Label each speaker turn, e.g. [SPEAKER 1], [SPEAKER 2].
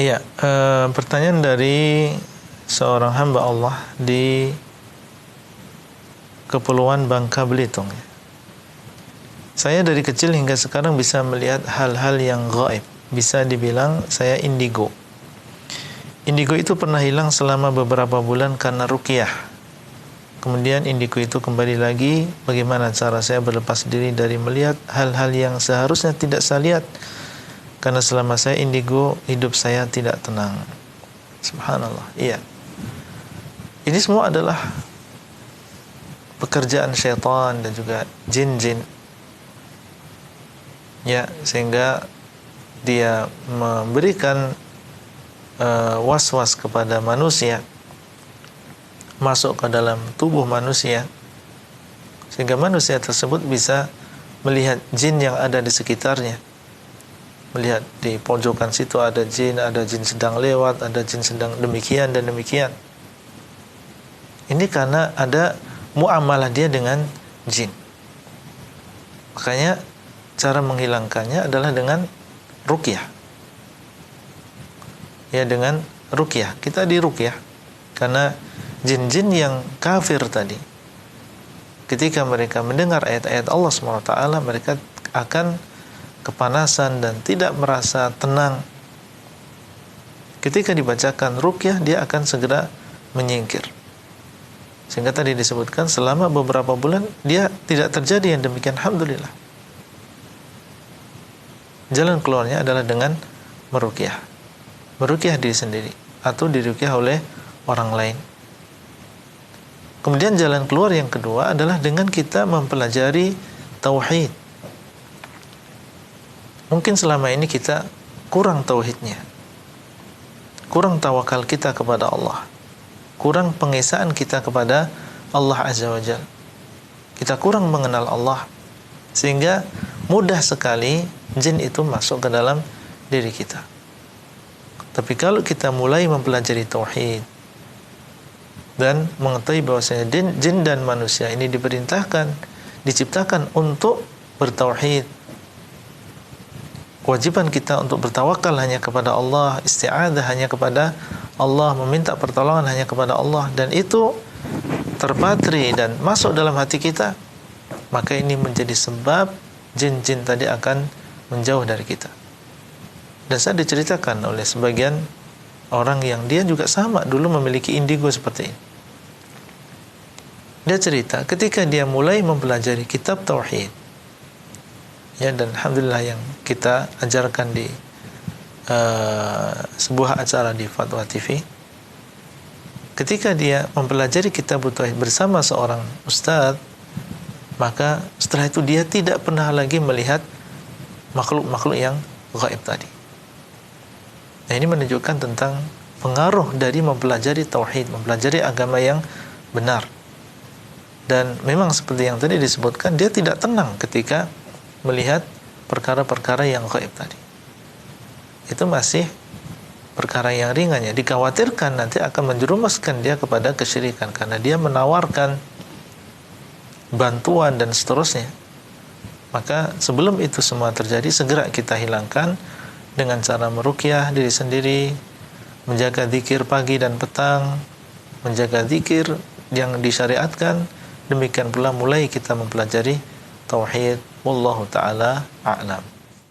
[SPEAKER 1] Iya, pertanyaan dari seorang hamba Allah di Kepulauan Bangka Belitung. Saya dari kecil hingga sekarang bisa melihat hal-hal yang gaib. Bisa dibilang saya indigo. Indigo itu pernah hilang selama beberapa bulan karena ruqyah. Kemudian indigo itu kembali lagi. Bagaimana cara saya berlepas diri dari melihat hal-hal yang seharusnya tidak saya lihat? Karena selama saya indigo, hidup saya tidak tenang. Subhanallah. Iya. Ini semua adalah pekerjaan syaitan dan juga jin-jin. Ya, sehingga dia memberikan was-was kepada manusia, masuk ke dalam tubuh manusia, sehingga manusia tersebut bisa melihat jin yang ada di sekitarnya. Melihat di pojokan situ ada jin sedang lewat, ada jin sedang demikian dan demikian. Ini karena ada muamalah dia dengan jin. Makanya cara menghilangkannya adalah dengan ruqyah. Ya, dengan ruqyah. Kita di ruqyah karena jin-jin yang kafir tadi, ketika mereka mendengar ayat-ayat Allah SWT, mereka akan kepanasan dan tidak merasa tenang. Ketika dibacakan ruqyah, dia akan segera menyingkir. Sehingga tadi disebutkan selama beberapa bulan dia tidak terjadi yang demikian. Alhamdulillah. Jalan keluarnya adalah dengan meruqyah. Meruqyah diri sendiri atau diruqyah oleh orang lain. Kemudian jalan keluar yang kedua adalah dengan kita mempelajari tauhid. Mungkin selama ini kita kurang tauhidnya. Kurang tawakal kita kepada Allah. Kurang pengesaan kita kepada Allah Azza wa Jalla. Kita kurang mengenal Allah, sehingga mudah sekali jin itu masuk ke dalam diri kita. Tapi kalau kita mulai mempelajari tauhid dan mengetahui bahwasanya jin dan manusia ini diperintahkan, diciptakan untuk bertauhid, kewajiban kita untuk bertawakal hanya kepada Allah, isti'adzah hanya kepada Allah, meminta pertolongan hanya kepada Allah, dan itu terpatri dan masuk dalam hati kita, maka ini menjadi sebab jin-jin tadi akan menjauh dari kita. Dan saya diceritakan oleh sebagian orang yang dia juga sama dulu memiliki indigo seperti ini. Dia cerita ketika dia mulai mempelajari kitab tauhid, ya, dan alhamdulillah yang kita ajarkan di sebuah acara di Fatwa TV, ketika dia mempelajari kitab tauhid bersama seorang ustaz, maka setelah itu dia tidak pernah lagi melihat makhluk-makhluk yang gaib tadi. Nah, ini menunjukkan tentang pengaruh dari mempelajari tauhid, mempelajari agama yang benar. Dan memang seperti yang tadi disebutkan, dia tidak tenang ketika melihat perkara-perkara yang gaib tadi. Itu masih perkara yang ringan, ya. Dikhawatirkan nanti akan menjerumuskan dia kepada kesyirikan karena dia menawarkan bantuan dan seterusnya. Maka sebelum itu semua terjadi, segera kita hilangkan dengan cara meruqyah diri sendiri, menjaga zikir pagi dan petang, menjaga zikir yang disyariatkan. Demikian pula mulai kita mempelajari tauhid. Wallahu ta'ala a'lam.